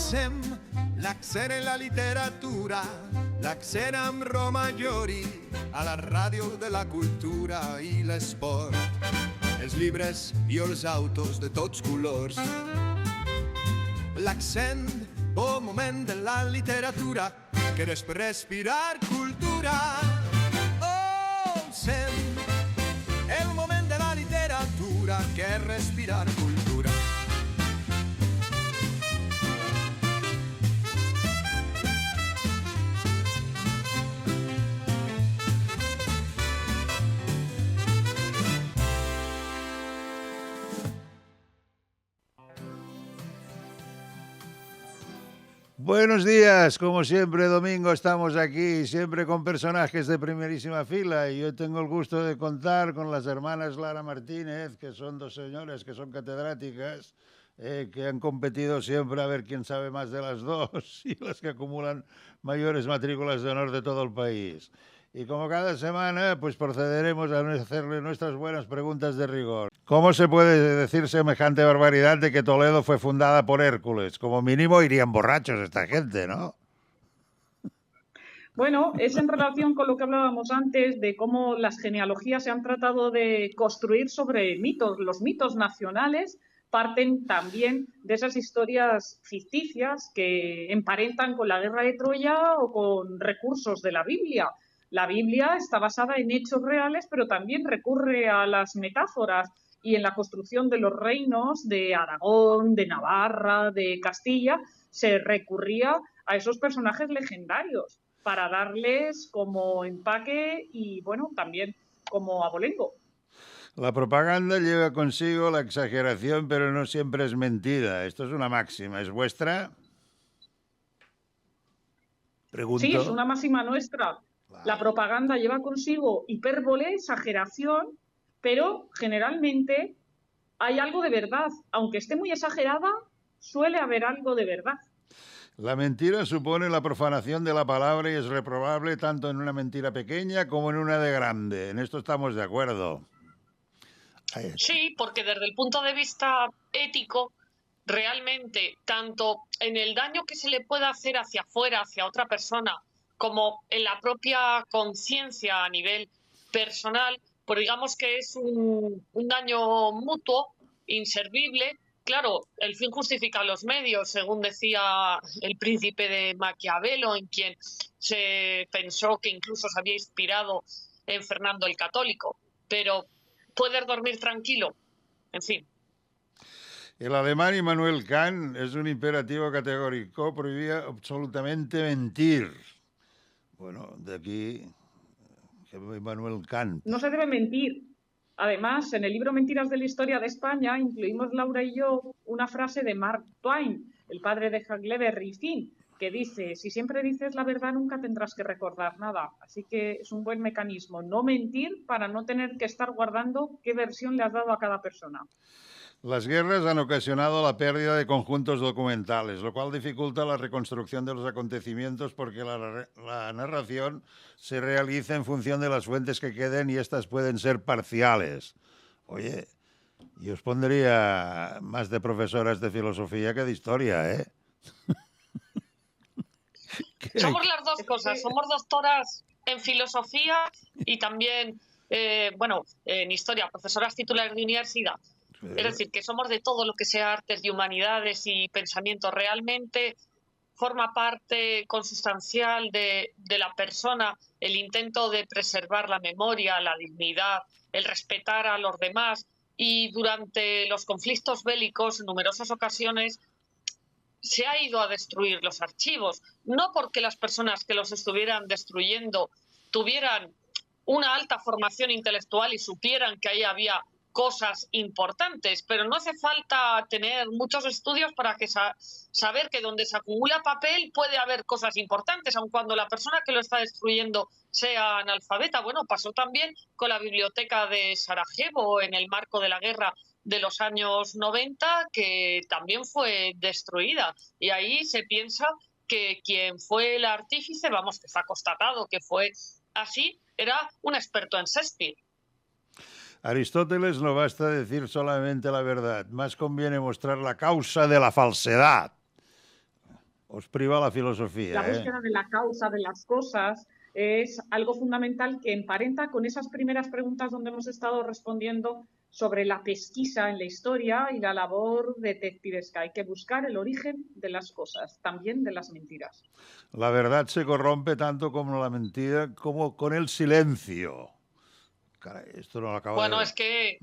Passem l'accent en la literatura, l'accent amb Romagnoli, a la ràdio de la cultura i l'esport, els llibres i els autos de tots colors. L'accent, bon moment de la literatura, que és per respirar cultura. Oh, sent el moment de la literatura, que és respirar cultura. Buenos días, como siempre, domingo estamos aquí, siempre con personajes de primerísima fila, y hoy tengo el gusto de contar con las hermanas Lara Martínez, que son dos señoras que son catedráticas, que han competido siempre a ver quién sabe más de las dos, y las que acumulan mayores matrículas de honor de todo el país. Y como cada semana, pues procederemos a hacerle nuestras buenas preguntas de rigor. ¿Cómo se puede decir semejante barbaridad de que Toledo fue fundada por Hércules? Como mínimo irían borrachos esta gente, ¿no? Bueno, es en relación con lo que hablábamos antes de cómo las genealogías se han tratado de construir sobre mitos. Los mitos nacionales parten también de esas historias ficticias que emparentan con la guerra de Troya o con recursos de la Biblia. La Biblia está basada en hechos reales, pero también recurre a las metáforas y en la construcción de los reinos de Aragón, de Navarra, de Castilla, se recurría a esos personajes legendarios para darles como empaque y, bueno, también como abolengo. La propaganda lleva consigo la exageración, pero no siempre es mentira. Esto es una máxima. ¿Es vuestra? Pregunto. Sí, es una máxima nuestra. La propaganda lleva consigo hipérbole, exageración, pero generalmente hay algo de verdad. Aunque esté muy exagerada, suele haber algo de verdad. La mentira supone la profanación de la palabra y es reprobable tanto en una mentira pequeña como en una de grande. En esto estamos de acuerdo. Sí, porque desde el punto de vista ético, realmente, tanto en el daño que se le pueda hacer hacia afuera, hacia otra persona, como en la propia conciencia a nivel personal, pues digamos que es un daño mutuo, inservible. Claro, el fin justifica los medios, según decía el príncipe de Maquiavelo, en quien se pensó que incluso se había inspirado en Fernando el Católico. Pero poder dormir tranquilo, en fin. El alemán Immanuel Kant es un imperativo categórico, prohibía absolutamente mentir. Bueno, de aquí Immanuel Kant. No se debe mentir. Además, en el libro Mentiras de la Historia de España incluimos Laura y yo una frase de Mark Twain, el padre de Huckleberry Finn, que dice: si siempre dices la verdad nunca tendrás que recordar nada. Así que es un buen mecanismo no mentir para no tener que estar guardando qué versión le has dado a cada persona. Las guerras han ocasionado la pérdida de conjuntos documentales, lo cual dificulta la reconstrucción de los acontecimientos porque la narración se realiza en función de las fuentes que queden y estas pueden ser parciales. Oye, yo os pondría más de profesoras de filosofía que de historia, ¿eh? Somos las dos cosas, somos doctoras en filosofía y también, en historia, profesoras titulares de universidad. Es decir, que somos de todo lo que sea artes y humanidades y pensamiento. Realmente forma parte consustancial de la persona el intento de preservar la memoria, la dignidad, el respetar a los demás. Y durante los conflictos bélicos, en numerosas ocasiones, se ha ido a destruir los archivos. No porque las personas que los estuvieran destruyendo tuvieran una alta formación intelectual y supieran que ahí había cosas importantes, pero no hace falta tener muchos estudios para que saber que donde se acumula papel puede haber cosas importantes, aun cuando la persona que lo está destruyendo sea analfabeta. Bueno, pasó también con la biblioteca de Sarajevo en el marco de la guerra de los años 90, que también fue destruida. Y ahí se piensa que quien fue el artífice, vamos, que está constatado que fue así, era un experto en Shakespeare. Aristóteles no basta decir solamente la verdad, más conviene mostrar la causa de la falsedad. os priva la filosofía. La búsqueda de la causa de las cosas es algo fundamental que emparenta con esas primeras preguntas donde hemos estado respondiendo sobre la pesquisa en la historia y la labor detectivesca. Hay que buscar el origen de las cosas, también de las mentiras. La verdad se corrompe tanto como la mentira, como con el silencio. Caray, esto no lo acabo Bueno, de... es que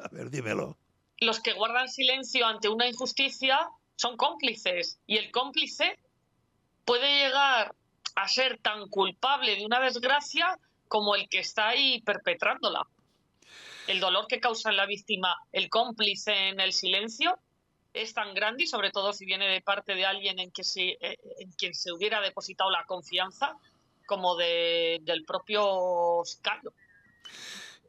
A ver, dímelo. los que guardan silencio ante una injusticia son cómplices, y el cómplice puede llegar a ser tan culpable de una desgracia como el que está ahí perpetrándola. El dolor que causa en la víctima el cómplice en el silencio es tan grande, y sobre todo si viene de parte de alguien en quien se hubiera depositado la confianza, como del propio sicario.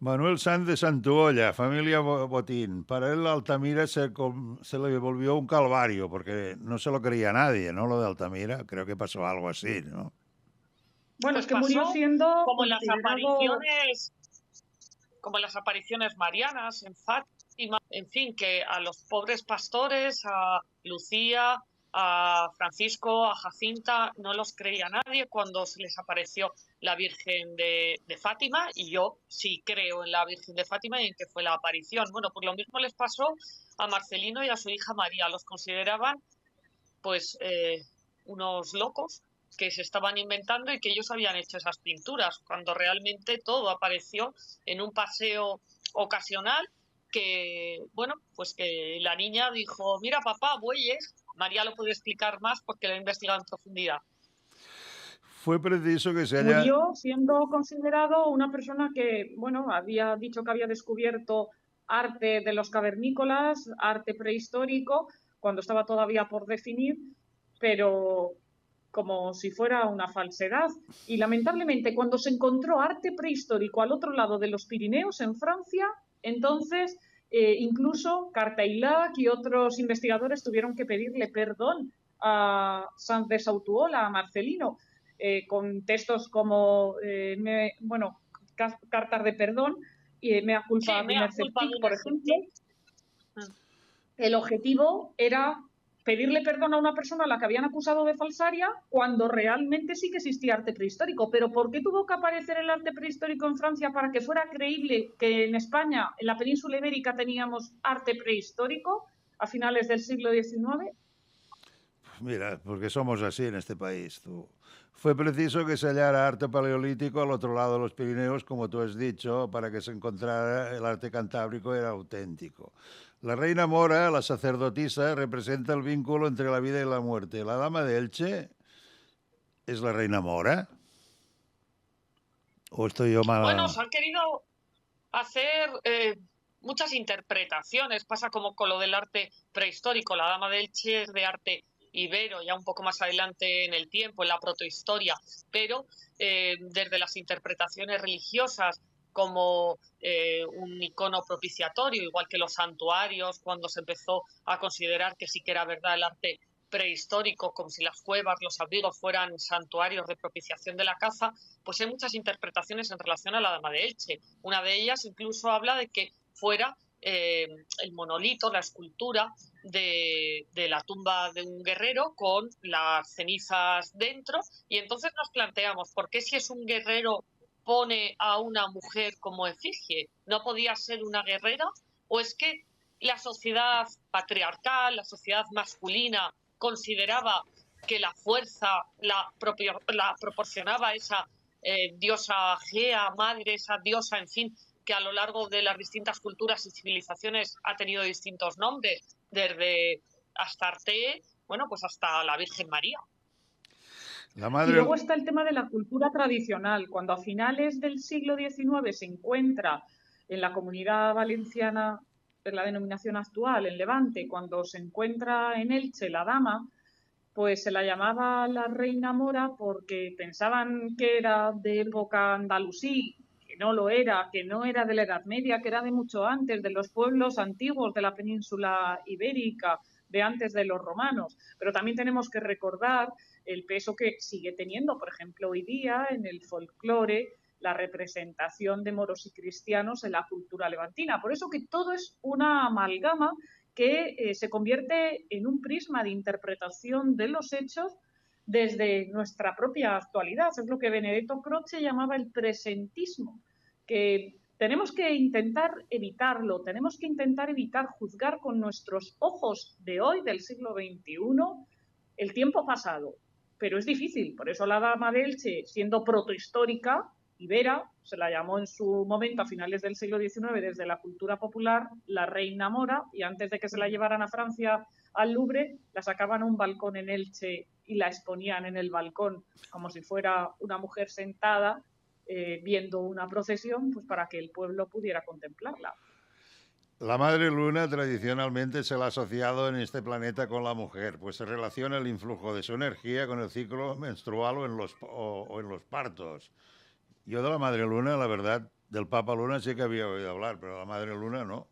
Manuel Sanz de Santuolla, familia Botín. Para él Altamira se le volvió un calvario, porque no se lo creía nadie, ¿no? Lo de Altamira, creo que pasó algo así, ¿no? Bueno, Pues es que murió siendo como en considerado... las apariciones marianas en Fátima, en fin, que a los pobres pastores, a Lucía, a Francisco, a Jacinta, no los creía nadie cuando se les apareció la Virgen de Fátima, y yo sí creo en la Virgen de Fátima y en que fue la aparición. Bueno, pues lo mismo les pasó a Marcelino y a su hija María. Los consideraban pues unos locos que se estaban inventando y que ellos habían hecho esas pinturas, cuando realmente todo apareció en un paseo ocasional que, bueno, pues que la niña dijo, mira papá, bueyes. María lo puede explicar más porque lo ha investigado en profundidad. Fue preciso que se haya... Murió siendo considerado una persona que, bueno, había dicho que había descubierto arte de los cavernícolas, arte prehistórico, cuando estaba todavía por definir, pero como si fuera una falsedad. Y lamentablemente, cuando se encontró arte prehistórico al otro lado de los Pirineos, en Francia, entonces incluso Cartaillac y otros investigadores tuvieron que pedirle perdón a Sanz de Sautuola, a Marcelino, con textos como, cartas de perdón, mea culpa d'un esceptic, por ejemplo. El objetivo era pedirle perdón a una persona a la que habían acusado de falsaria cuando realmente sí que existía arte prehistórico. Pero ¿por qué tuvo que aparecer el arte prehistórico en Francia para que fuera creíble que en España, en la península ibérica, teníamos arte prehistórico a finales del siglo XIX? Mira, porque somos así en este país, tú. Fue preciso que se hallara arte paleolítico al otro lado de los Pirineos, como tú has dicho, para que se encontrara el arte cantábrico era auténtico. La reina Mora, la sacerdotisa, representa el vínculo entre la vida y la muerte. La dama de Elche es la reina Mora. ¿O estoy yo mal? Bueno, se han querido hacer muchas interpretaciones. Pasa como con lo del arte prehistórico. La dama de Elche es de arte ibero, ya un poco más adelante en el tiempo, en la protohistoria, pero desde las interpretaciones religiosas como un icono propiciatorio, igual que los santuarios, cuando se empezó a considerar que sí que era verdad el arte prehistórico, como si las cuevas, los abrigos fueran santuarios de propiciación de la caza, pues hay muchas interpretaciones en relación a la dama de Elche. Una de ellas incluso habla de que fuera el monolito, la escultura de la tumba de un guerrero con las cenizas dentro, y entonces nos planteamos, ¿por qué si es un guerrero pone a una mujer como efigie? ¿No podía ser una guerrera? ¿O es que la sociedad patriarcal, la sociedad masculina, consideraba que la fuerza la proporcionaba esa diosa Gea, madre, esa diosa, en fin, que a lo largo de las distintas culturas y civilizaciones ha tenido distintos nombres, desde Astarte, bueno, pues hasta la Virgen María? Y luego está el tema de la cultura tradicional. Cuando a finales del siglo XIX se encuentra en la Comunidad Valenciana, en la denominación actual, en Levante, cuando se encuentra en Elche la dama, pues se la llamaba la reina Mora porque pensaban que era de época andalusí, que no lo era, que no era de la Edad Media, que era de mucho antes, de los pueblos antiguos de la península ibérica, de antes de los romanos. Pero también tenemos que recordar el peso que sigue teniendo, por ejemplo, hoy día en el folclore, la representación de moros y cristianos en la cultura levantina. Por eso que todo es una amalgama que se convierte en un prisma de interpretación de los hechos desde nuestra propia actualidad. Es lo que Benedetto Croce llamaba el presentismo, que tenemos que intentar evitarlo, tenemos que intentar evitar juzgar con nuestros ojos de hoy, del siglo XXI, el tiempo pasado. Pero es difícil, por eso la Dama de Elche, siendo protohistórica, Ibera, se la llamó en su momento a finales del siglo XIX desde la cultura popular la Reina Mora, y antes de que se la llevaran a Francia al Louvre, la sacaban a un balcón en Elche y la exponían en el balcón como si fuera una mujer sentada viendo una procesión, pues para que el pueblo pudiera contemplarla. La madre luna tradicionalmente se la ha asociado en este planeta con la mujer, pues se relaciona el influjo de su energía con el ciclo menstrual o en los partos. Yo de la madre luna, la verdad, del Papa Luna sí que había oído hablar, pero la madre luna no.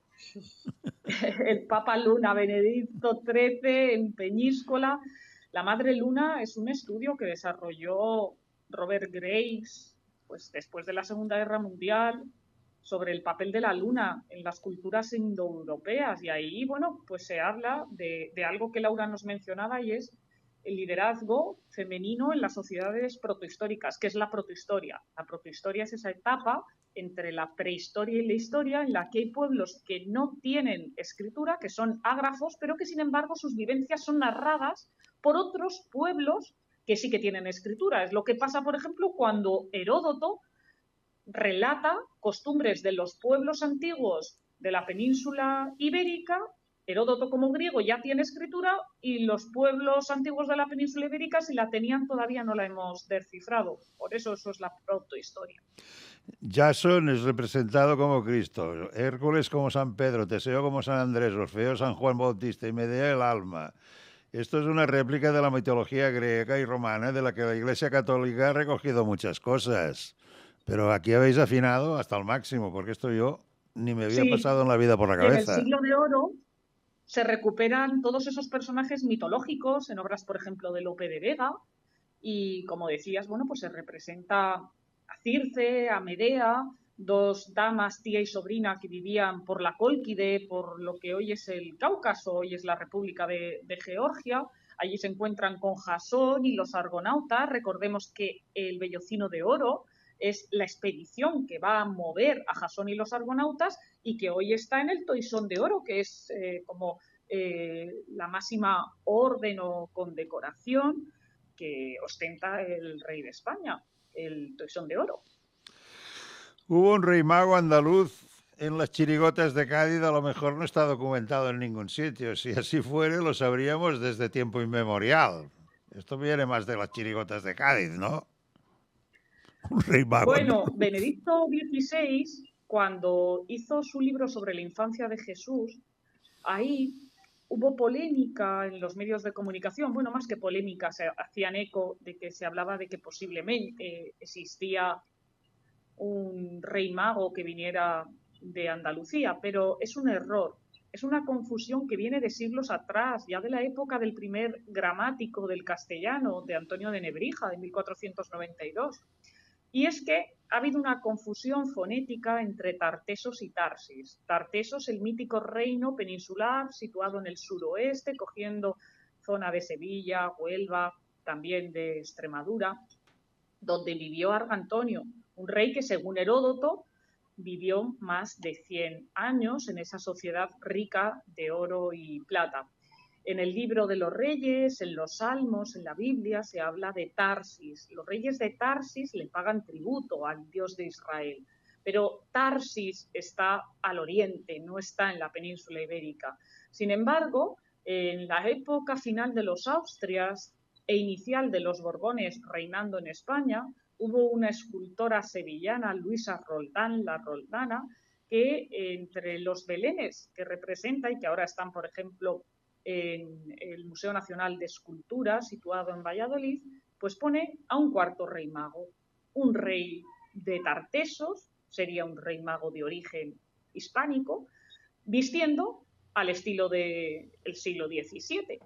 El Papa Luna, Benedicto XIII, en Peñíscola. La madre luna es un estudio que desarrolló Robert Graves, pues después de la Segunda Guerra Mundial, sobre el papel de la luna en las culturas indoeuropeas. Y ahí, bueno, pues se habla de algo que Laura nos mencionaba, y es el liderazgo femenino en las sociedades protohistóricas. ¿Qué es la protohistoria? La protohistoria es esa etapa entre la prehistoria y la historia en la que hay pueblos que no tienen escritura, que son ágrafos, pero que sin embargo sus vivencias son narradas por otros pueblos que sí que tienen escritura. Es lo que pasa, por ejemplo, cuando Heródoto relata costumbres de los pueblos antiguos de la península ibérica. Heródoto, como griego, ya tiene escritura, y los pueblos antiguos de la península ibérica, si la tenían, todavía no la hemos descifrado. Por eso es la protohistoria. Jason es representado como Cristo, Hércules como San Pedro, Teseo como San Andrés, Orfeo San Juan Bautista y Medea el alma. Esto es una réplica de la mitología griega y romana, de la que la Iglesia Católica ha recogido muchas cosas. Pero aquí habéis afinado hasta el máximo, porque esto yo ni me había pasado en la vida por la cabeza. En el Siglo de Oro se recuperan todos esos personajes mitológicos en obras, por ejemplo, de Lope de Vega, y como decías, bueno, pues se representa a Circe, a Medea, dos damas, tía y sobrina, que vivían por la Cólquide, por lo que hoy es el Cáucaso, hoy es la República de Georgia. Allí se encuentran con Jasón y los argonautas. Recordemos que el Vellocino de Oro es la expedición que va a mover a Jasón y los argonautas, y que hoy está en el Toisón de Oro, que es como la máxima orden o condecoración que ostenta el rey de España, el Toisón de Oro. Hubo un rey mago andaluz en las chirigotas de Cádiz, a lo mejor no está documentado en ningún sitio. Si así fuere, lo sabríamos desde tiempo inmemorial. Esto viene más de las chirigotas de Cádiz, ¿no? Un rey mago. Bueno, Benedicto XVI, cuando hizo su libro sobre la infancia de Jesús, ahí hubo polémica en los medios de comunicación. Bueno, más que polémica, se hacían eco de que se hablaba de que posiblemente existía un rey mago que viniera de Andalucía, pero es un error. Es una confusión que viene de siglos atrás, ya de la época del primer gramático del castellano, de Antonio de Nebrija, de 1492. Y es que ha habido una confusión fonética entre Tartesos y Tarsis. Tartesos, el mítico reino peninsular situado en el suroeste, cogiendo zona de Sevilla, Huelva, también de Extremadura, donde vivió Argantonio, un rey que, según Heródoto, vivió más de 100 años en esa sociedad rica de oro y plata. En el libro de los reyes, en los salmos, en la Biblia, se habla de Tarsis. Los reyes de Tarsis le pagan tributo al Dios de Israel. Pero Tarsis está al oriente, no está en la península ibérica. Sin embargo, en la época final de los Austrias e inicial de los Borbones reinando en España, hubo una escultora sevillana, Luisa Roldán, la Roldana, que entre los belenes que representa y que ahora están, por ejemplo, en el Museo Nacional de Escultura, situado en Valladolid, pues pone a un cuarto rey mago, un rey de Tartesos, sería un rey mago de origen hispánico, vistiendo al estilo del siglo XVII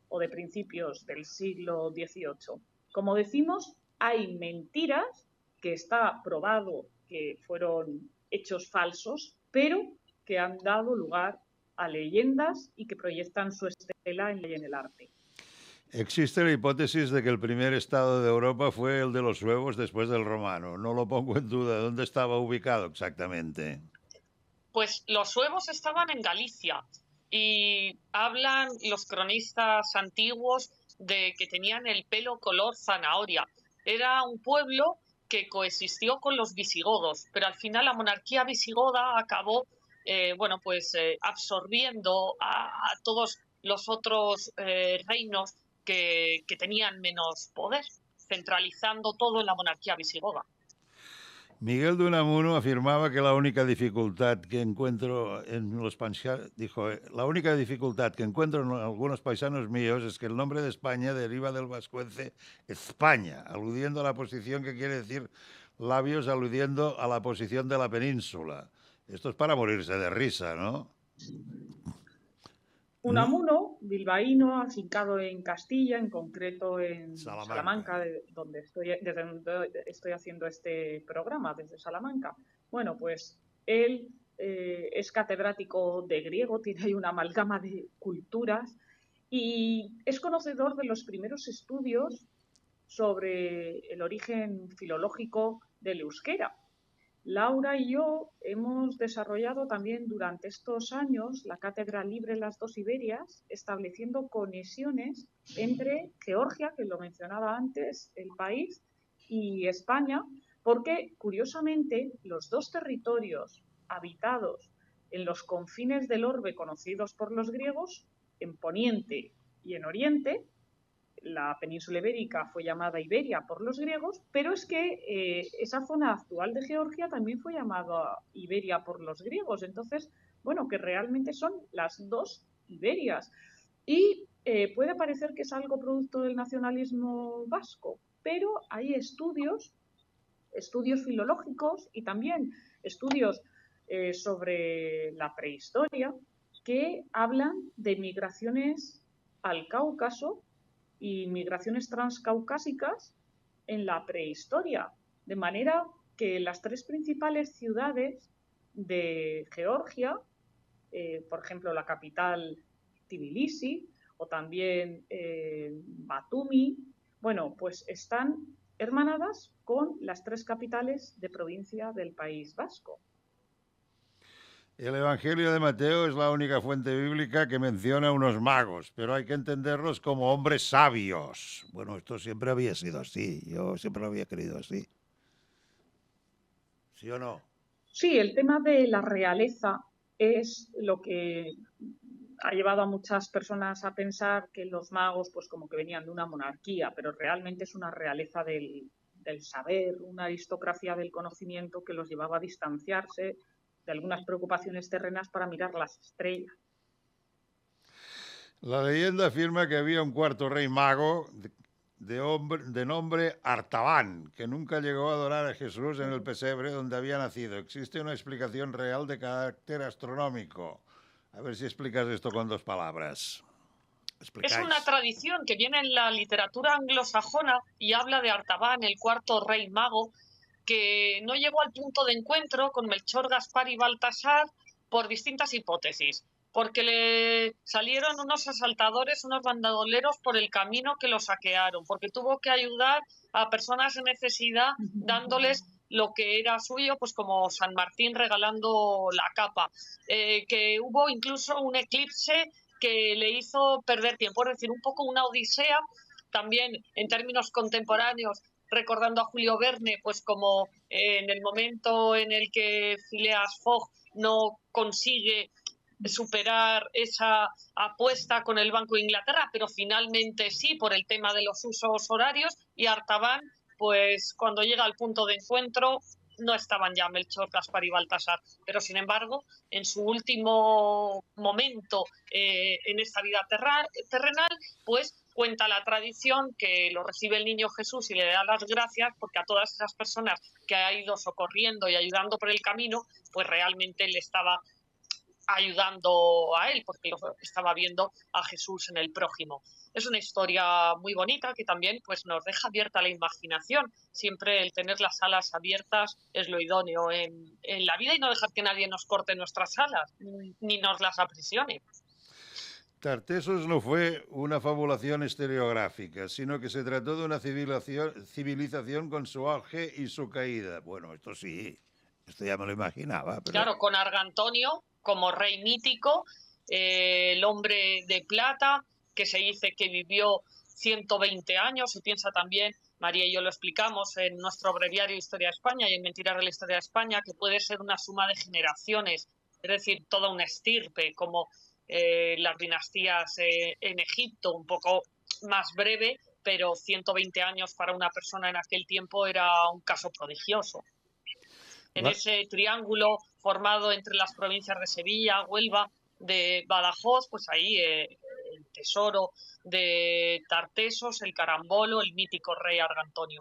o de principios del siglo XVIII. Como decimos, hay mentiras que está probado que fueron hechos falsos, pero que han dado lugar a leyendas y que proyectan su estela en el arte. Existe la hipótesis de que el primer estado de Europa fue el de los suevos después del romano. No lo pongo en duda. ¿Dónde estaba ubicado exactamente? Pues los suevos estaban en Galicia y hablan los cronistas antiguos de que tenían el pelo color zanahoria. Era un pueblo que coexistió con los visigodos, pero al final la monarquía visigoda acabó absorbiendo a todos los otros reinos que tenían menos poder, centralizando todo en la monarquía visigoda. Miguel de Unamuno afirmaba que la única dificultad que encuentro en los paisanos, dijo, la única dificultad que encuentro en algunos paisanos míos es que el nombre de España deriva del vascuence España, aludiendo a la posición que quiere decir labios, aludiendo a la posición de la península. Esto es para morirse de risa, ¿no? Unamuno, bilbaíno, afincado en Castilla, en concreto en Salamanca, desde donde estoy haciendo este programa, desde Salamanca. Bueno, pues él es catedrático de griego, tiene ahí una amalgama de culturas y es conocedor de los primeros estudios sobre el origen filológico del euskera. Laura y yo hemos desarrollado también durante estos años la Cátedra Libre Las Dos Iberias, estableciendo conexiones entre Georgia, que lo mencionaba antes, el país, y España, porque curiosamente los dos territorios habitados en los confines del orbe conocidos por los griegos, en Poniente y en Oriente, la península ibérica fue llamada Iberia por los griegos, pero es que esa zona actual de Georgia también fue llamada Iberia por los griegos. Entonces, bueno, que realmente son las dos Iberias. Y puede parecer que es algo producto del nacionalismo vasco, pero hay estudios filológicos y también estudios sobre la prehistoria que hablan de migraciones al Cáucaso y migraciones transcaucásicas en la prehistoria, de manera que las tres principales ciudades de Georgia, por ejemplo la capital Tbilisi o también Batumi, bueno, pues están hermanadas con las tres capitales de provincia del País Vasco. El Evangelio de Mateo es la única fuente bíblica que menciona unos magos, pero hay que entenderlos como hombres sabios. Bueno, esto siempre había sido así, yo siempre lo había creído así. ¿Sí o no? Sí, el tema de la realeza es lo que ha llevado a muchas personas a pensar que los magos pues como que venían de una monarquía, pero realmente es una realeza del saber, una aristocracia del conocimiento que los llevaba a distanciarse de algunas preocupaciones terrenas para mirar las estrellas. La leyenda afirma que había un cuarto rey mago de nombre Artaban, que nunca llegó a adorar a Jesús en el pesebre donde había nacido. Existe una explicación real de carácter astronómico. A ver si explicas esto con dos palabras. Es una tradición que viene en la literatura anglosajona y habla de Artaban, el cuarto rey mago, que no llegó al punto de encuentro con Melchor, Gaspar y Baltasar por distintas hipótesis, porque le salieron unos asaltadores, unos bandoleros por el camino que lo saquearon, porque tuvo que ayudar a personas en necesidad dándoles lo que era suyo, pues como San Martín regalando la capa, que hubo incluso un eclipse que le hizo perder tiempo, es decir, un poco una odisea, también en términos contemporáneos, recordando a Julio Verne, pues como en el momento en el que Phileas Fogg no consigue superar esa apuesta con el Banco de Inglaterra, pero finalmente sí, por el tema de los usos horarios, y Artaban, pues cuando llega al punto de encuentro, no estaban ya Melchor, Gaspar y Baltasar, pero sin embargo, en su último momento en esta vida terrenal, pues cuenta la tradición que lo recibe el niño Jesús y le da las gracias porque a todas esas personas que ha ido socorriendo y ayudando por el camino, pues realmente le estaba ayudando a él, porque estaba viendo a Jesús en el prójimo. Es una historia muy bonita que también pues, nos deja abierta la imaginación. Siempre el tener las alas abiertas es lo idóneo en la vida y no dejar que nadie nos corte nuestras alas ni nos las aprisione. Tartessos no fue una fabulación historiográfica, sino que se trató de una civilización con su auge y su caída. Bueno, esto sí, esto ya me lo imaginaba. Pero... Claro, con Argantonio como rey mítico, el hombre de plata, que se dice que vivió 120 años, se piensa también, María y yo lo explicamos en nuestro breviario Historia de España y en Mentiras de la Historia de España, que puede ser una suma de generaciones, es decir, toda una estirpe, como las dinastías en Egipto, un poco más breve, pero 120 años para una persona en aquel tiempo era un caso prodigioso. En ese triángulo formado entre las provincias de Sevilla, Huelva, de Badajoz, pues ahí el tesoro de Tartessos, el carambolo, el mítico rey Argantonio,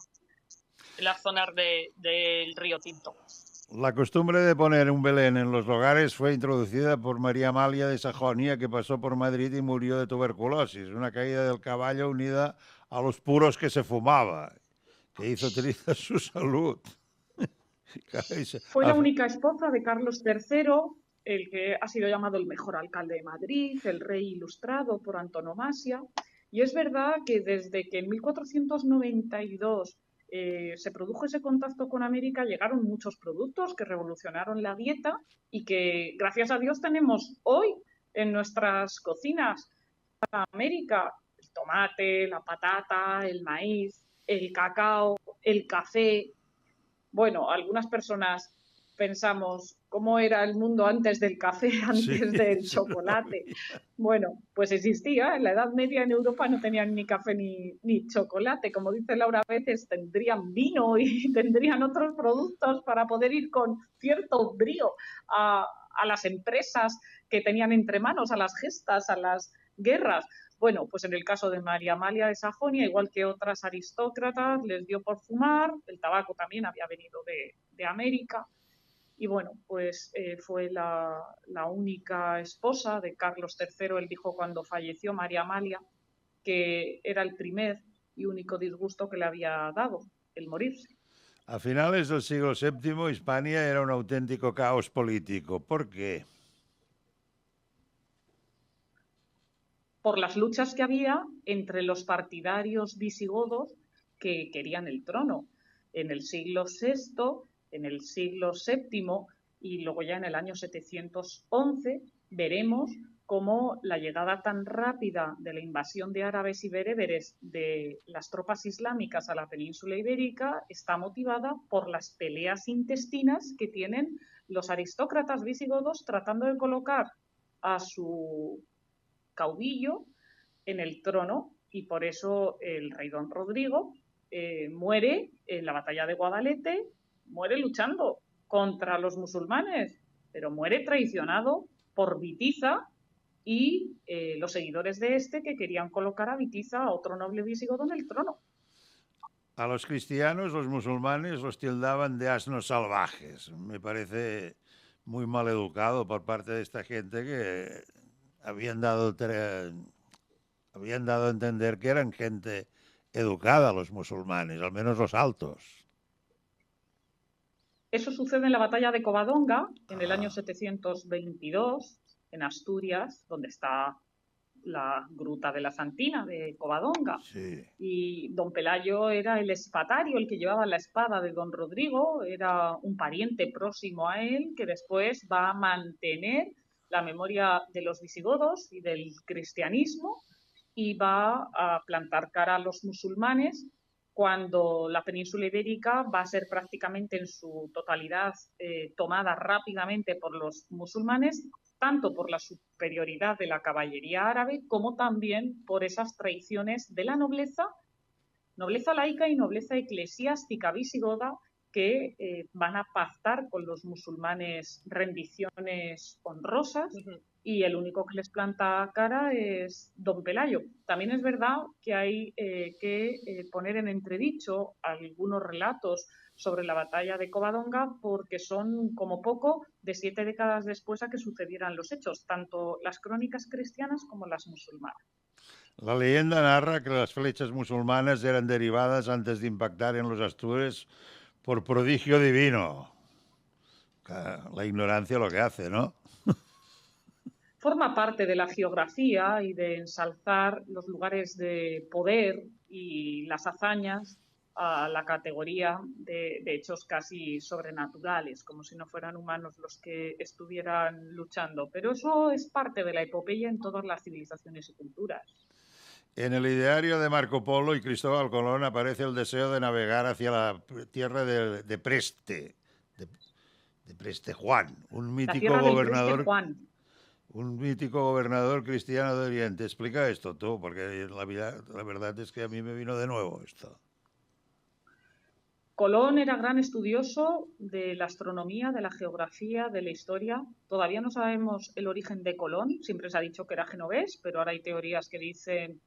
en las zonas del río Tinto. La costumbre de poner un Belén en los hogares fue introducida por María Amalia de Sajonia, que pasó por Madrid y murió de tuberculosis, una caída del caballo unida a los puros que se fumaba, que hizo trizas su salud. Fue la única esposa de Carlos III, el que ha sido llamado el mejor alcalde de Madrid, el rey ilustrado por antonomasia. Y es verdad que desde que en 1492 se produjo ese contacto con América, llegaron muchos productos que revolucionaron la dieta y que, gracias a Dios, tenemos hoy en nuestras cocinas. América, el tomate, la patata, el maíz, el cacao, el café. Bueno, algunas personas pensamos cómo era el mundo antes del café, antes del chocolate. Bueno, pues existía. En la Edad Media en Europa no tenían ni café ni chocolate. Como dice Laura, a veces tendrían vino y tendrían otros productos para poder ir con cierto brío a las empresas que tenían entre manos, a las gestas, a las guerras. Bueno, pues en el caso de María Amalia de Sajonia, igual que otras aristócratas, les dio por fumar. El tabaco también había venido de América. Y bueno, pues fue la única esposa de Carlos III. Él dijo cuando falleció María Amalia que era el primer y único disgusto que le había dado, el morirse. A finales del siglo VII, Hispania era un auténtico caos político. ¿Por qué? Por las luchas que había entre los partidarios visigodos que querían el trono. En el siglo VI, en el siglo VII y luego ya en el año 711 veremos cómo la llegada tan rápida de la invasión de árabes y bereberes de las tropas islámicas a la península ibérica está motivada por las peleas intestinas que tienen los aristócratas visigodos tratando de colocar a su caudillo en el trono, y por eso el rey don Rodrigo muere en la batalla de Guadalete, muere luchando contra los musulmanes, pero muere traicionado por Witiza y los seguidores de este que querían colocar a Witiza, a otro noble visigodo, en el trono. A los cristianos, los musulmanes los tildaban de asnos salvajes. Me parece muy mal educado por parte de esta gente que habían dado a entender que eran gente educada, los musulmanes, al menos los altos. Eso sucede en la batalla de Covadonga, en el año 722, en Asturias, donde está la gruta de la Santina de Covadonga. Sí. Y don Pelayo era el espadario, el que llevaba la espada de don Rodrigo, era un pariente próximo a él, que después va a mantener la memoria de los visigodos y del cristianismo y va a plantar cara a los musulmanes cuando la península ibérica va a ser prácticamente en su totalidad tomada rápidamente por los musulmanes, tanto por la superioridad de la caballería árabe como también por esas traiciones de la nobleza laica y nobleza eclesiástica visigoda que van a pactar con los musulmanes rendiciones honrosas y el único que les planta cara es don Pelayo. También es verdad que hay que poner en entredicho algunos relatos sobre la batalla de Covadonga porque son como poco de 7 décadas después a que sucedieran los hechos, tanto las crónicas cristianas como las musulmanas. La leyenda narra que las flechas musulmanas eran derivadas antes de impactar en los Astures por prodigio divino. La ignorancia lo que hace, ¿no? Forma parte de la geografía y de ensalzar los lugares de poder y las hazañas a la categoría de hechos casi sobrenaturales, como si no fueran humanos los que estuvieran luchando. Pero eso es parte de la epopeya en todas las civilizaciones y culturas. En el ideario de Marco Polo y Cristóbal Colón aparece el deseo de navegar hacia la tierra de Preste, de Preste Juan, un mítico gobernador. Un mítico gobernador cristiano de Oriente. Explica esto tú, porque la verdad es que a mí me vino de nuevo esto. Colón era gran estudioso de la astronomía, de la geografía, de la historia. Todavía no sabemos el origen de Colón. Siempre se ha dicho que era genovés, pero ahora hay teorías que dicen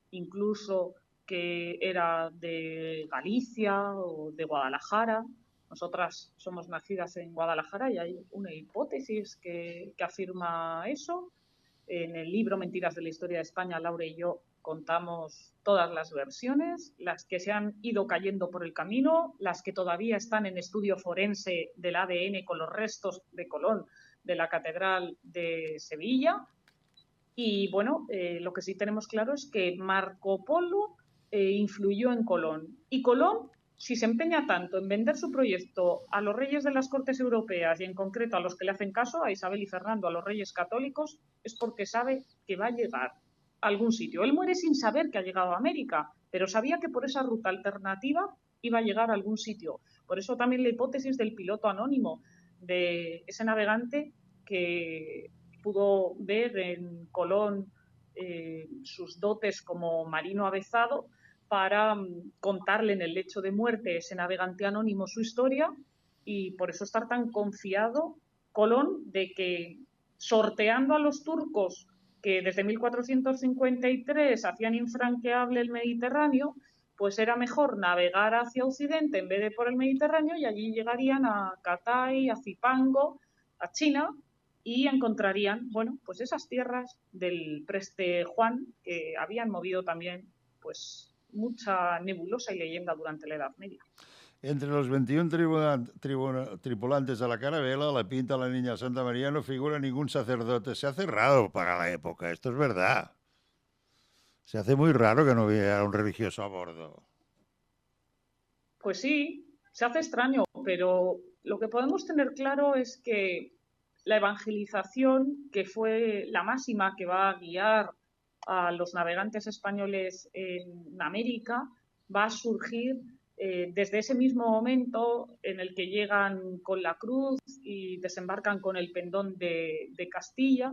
incluso que era de Galicia o de Guadalajara. Nosotras somos nacidas en Guadalajara y hay una hipótesis que afirma eso. En el libro Mentiras de la Historia de España, Laura y yo contamos todas las versiones, las que se han ido cayendo por el camino, las que todavía están en estudio forense del ADN con los restos de Colón de la Catedral de Sevilla. Y bueno, lo que sí tenemos claro es que Marco Polo influyó en Colón. Y Colón, si se empeña tanto en vender su proyecto a los reyes de las Cortes Europeas y en concreto a los que le hacen caso, a Isabel y Fernando, a los reyes católicos, es porque sabe que va a llegar a algún sitio. Él muere sin saber que ha llegado a América, pero sabía que por esa ruta alternativa iba a llegar a algún sitio. Por eso también la hipótesis del piloto anónimo, de ese navegante que pudo ver en Colón sus dotes como marino avezado para contarle en el lecho de muerte ese navegante anónimo su historia, y por eso estar tan confiado Colón de que, sorteando a los turcos que desde 1453 hacían infranqueable el Mediterráneo, pues era mejor navegar hacia Occidente en vez de por el Mediterráneo, y allí llegarían a Catay, a Zipango, a China, y encontrarían, bueno, pues esas tierras del Preste Juan que habían movido también, pues, mucha nebulosa y leyenda durante la Edad Media. Entre los 21 tripulantes de la carabela, la pinta la niña Santa María, no figura ningún sacerdote. Se hace raro para la época, esto es verdad. Se hace muy raro que no hubiera un religioso a bordo. Pues sí, se hace extraño, pero lo que podemos tener claro es que la evangelización, que fue la máxima que va a guiar a los navegantes españoles en América, va a surgir desde ese mismo momento en el que llegan con la cruz y desembarcan con el pendón de Castilla,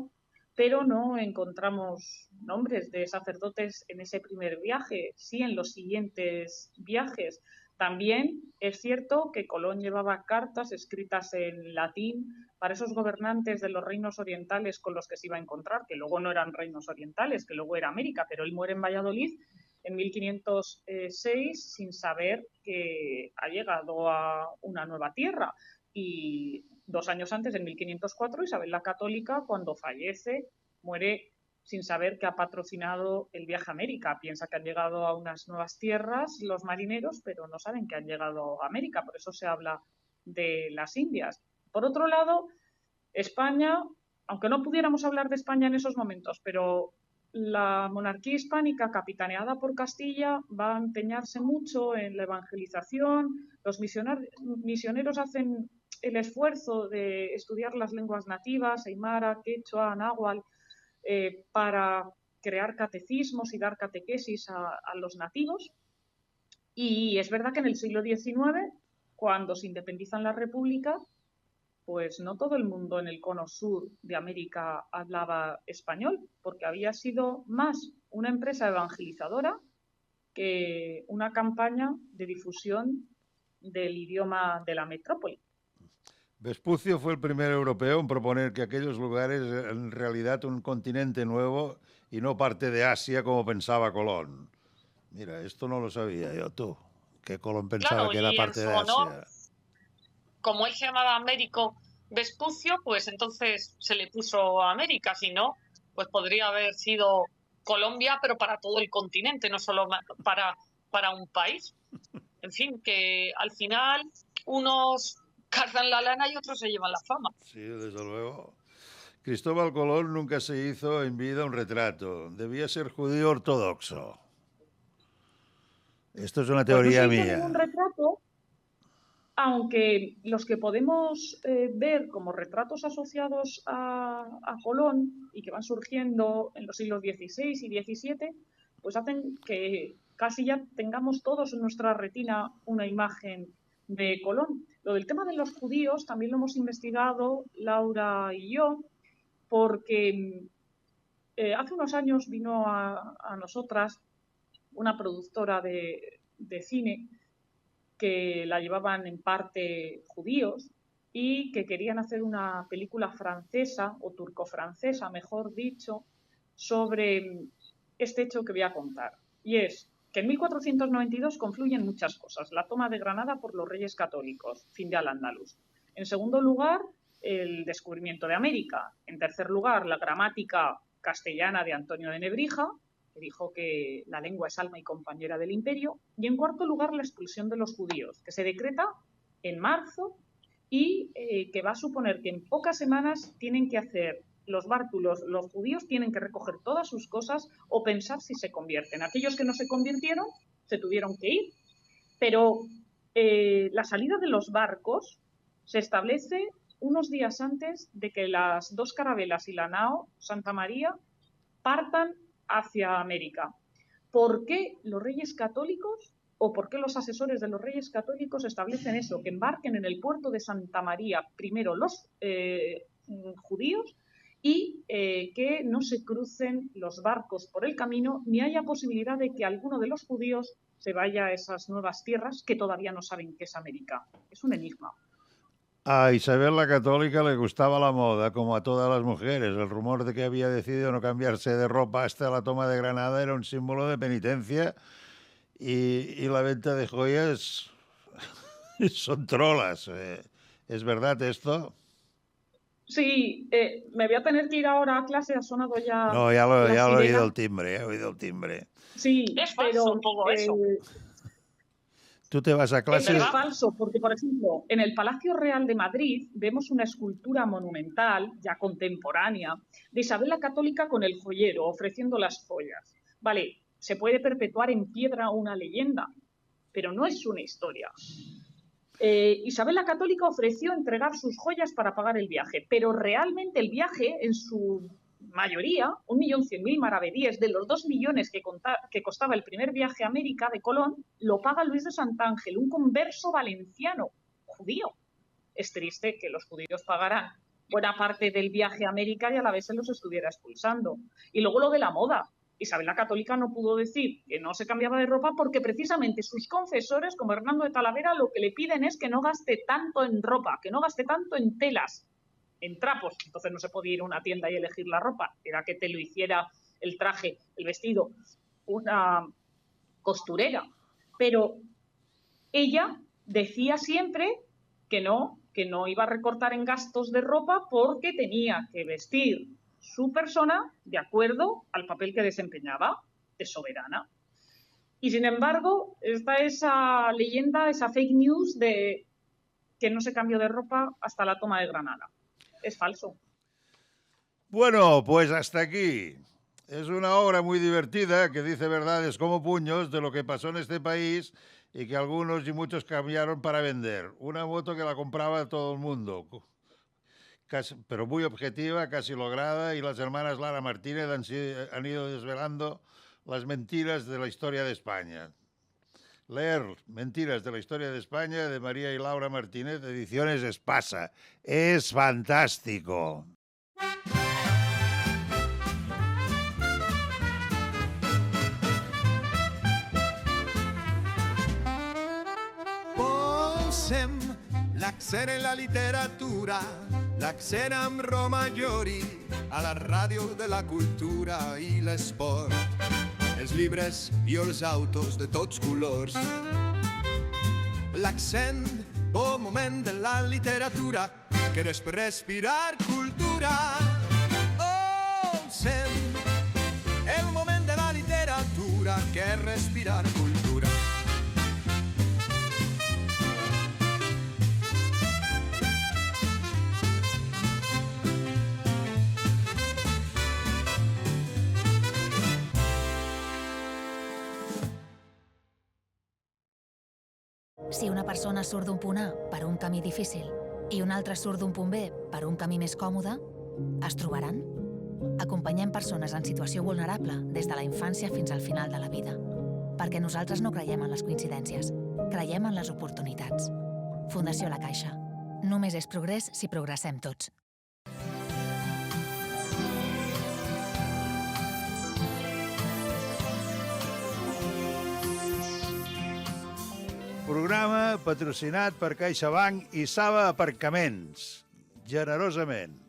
pero no encontramos nombres de sacerdotes en ese primer viaje, sí en los siguientes viajes. También es cierto que Colón llevaba cartas escritas en latín para esos gobernantes de los reinos orientales con los que se iba a encontrar, que luego no eran reinos orientales, que luego era América, pero él muere en Valladolid en 1506 sin saber que ha llegado a una nueva tierra. Y 2 años antes, en 1504, Isabel la Católica, cuando fallece, muere sin saber que ha patrocinado el viaje a América. Piensa que han llegado a unas nuevas tierras los marineros, pero no saben que han llegado a América. Por eso se habla de las Indias. Por otro lado, España, aunque no pudiéramos hablar de España en esos momentos, pero la monarquía hispánica capitaneada por Castilla va a empeñarse mucho en la evangelización. Los misioneros hacen el esfuerzo de estudiar las lenguas nativas, aymara, quechua, náhuatl, para crear catecismos y dar catequesis a los nativos. Y es verdad que en el siglo XIX, cuando se independizan las repúblicas, pues no todo el mundo en el cono sur de América hablaba español, porque había sido más una empresa evangelizadora que una campaña de difusión del idioma de la metrópoli. Vespucio fue el primer europeo en proponer que aquellos lugares eran en realidad un continente nuevo y no parte de Asia como pensaba Colón. Mira, esto no lo sabía yo, tú, que Colón pensaba que era parte de Asia. Como él se llamaba Américo Vespucio, pues entonces se le puso América, si no, pues podría haber sido Colombia, pero para todo el continente, no solo para un país. En fin, que al final unos cargan la lana y otros se llevan la fama. Sí, desde luego. Cristóbal Colón nunca se hizo en vida un retrato. Debía ser judío ortodoxo. Esto es una teoría pues no se hizo mía. Ningún retrato, aunque los que podemos ver como retratos asociados a Colón y que van surgiendo en los siglos XVI y XVII, pues hacen que casi ya tengamos todos en nuestra retina una imagen de Colón. Lo del tema de los judíos también lo hemos investigado Laura y yo, porque hace unos años vino a nosotras una productora de cine que la llevaban en parte judíos y que querían hacer una película francesa o turco-francesa, mejor dicho, sobre este hecho que voy a contar. Y es que en 1492 confluyen muchas cosas. La toma de Granada por los reyes católicos, fin de Al-Ándalus. En segundo lugar, el descubrimiento de América. En tercer lugar, la gramática castellana de Antonio de Nebrija, que dijo que la lengua es alma y compañera del imperio. Y en cuarto lugar, la expulsión de los judíos, que se decreta en marzo y que va a suponer que en pocas semanas tienen que hacer los bártulos, los judíos tienen que recoger todas sus cosas o pensar si se convierten. Aquellos que no se convirtieron se tuvieron que ir, pero la salida de los barcos se establece unos días antes de que las dos carabelas y la nao Santa María partan hacia América. ¿Por qué los reyes católicos o por qué los asesores de los reyes católicos establecen eso? Que embarquen en el puerto de Santa María primero los judíos y que no se crucen los barcos por el camino, ni haya posibilidad de que alguno de los judíos se vaya a esas nuevas tierras que todavía no saben qué es América. Es un enigma. A Isabel la Católica le gustaba la moda, como a todas las mujeres. El rumor de que había decidido no cambiarse de ropa hasta la toma de Granada era un símbolo de penitencia y la venta de joyas son trolas. ¿Es verdad esto? Sí, me voy a tener que ir ahora a clase, ha sonado ya. No, ya lo he oído el timbre, he oído el timbre. Sí, es falso todo eso. ¿Tú te vas a clase? Es falso, porque, por ejemplo, en el Palacio Real de Madrid vemos una escultura monumental, ya contemporánea, de Isabel la Católica con el joyero, ofreciendo las joyas. Vale, se puede perpetuar en piedra una leyenda, pero no es una historia. Isabel la Católica ofreció entregar sus joyas para pagar el viaje, pero realmente el viaje, en su mayoría, 1.100.000 maravedíes de los 2 millones que costaba el primer viaje a América de Colón, lo paga Luis de Santángel, un converso valenciano, judío. Es triste que los judíos pagaran buena parte del viaje a América y a la vez se los estuviera expulsando. Y luego lo de la moda. Isabel la Católica no pudo decir que no se cambiaba de ropa porque precisamente sus confesores, como Hernando de Talavera, lo que le piden es que no gaste tanto en ropa, que no gaste tanto en telas, en trapos. Entonces no se podía ir a una tienda y elegir la ropa, era que te lo hiciera el traje, el vestido, una costurera. Pero ella decía siempre que no iba a recortar en gastos de ropa porque tenía que vestir su persona de acuerdo al papel que desempeñaba de soberana. Y sin embargo, está esa leyenda, esa fake news de que no se cambió de ropa hasta la toma de Granada. Es falso. Bueno, pues hasta aquí. Es una obra muy divertida que dice verdades como puños de lo que pasó en este país y que algunos y muchos cambiaron para vender. Una moto que la compraba todo el mundo, pero muy objetiva, casi lograda, y las hermanas Lara Martínez han ido desvelando las mentiras de la historia de España. Leer Mentiras de la historia de España de María y Laura Martínez, Ediciones Espasa. Es fantástico. Por l'accent en la literatura, l'accent amb Roma Llori, a la ràdio de la cultura i l'esport, els llibres i els autos de tots colors. L'accent, bon moment de la literatura, que és per respirar cultura. Oh, sent, el moment de la literatura, que és respirar cultura. Si una persona surt d'un punt A per un camí difícil i una altra surt d'un punt B per un camí més còmode, es trobaran? Acompanyem persones en situació vulnerable des de la infància fins al final de la vida. Perquè nosaltres no creiem en les coincidències, creiem en les oportunitats. Fundació La Caixa. Només és progrés si progressem tots. Programa patrocinat per CaixaBank i Saba Aparcaments. Generosament.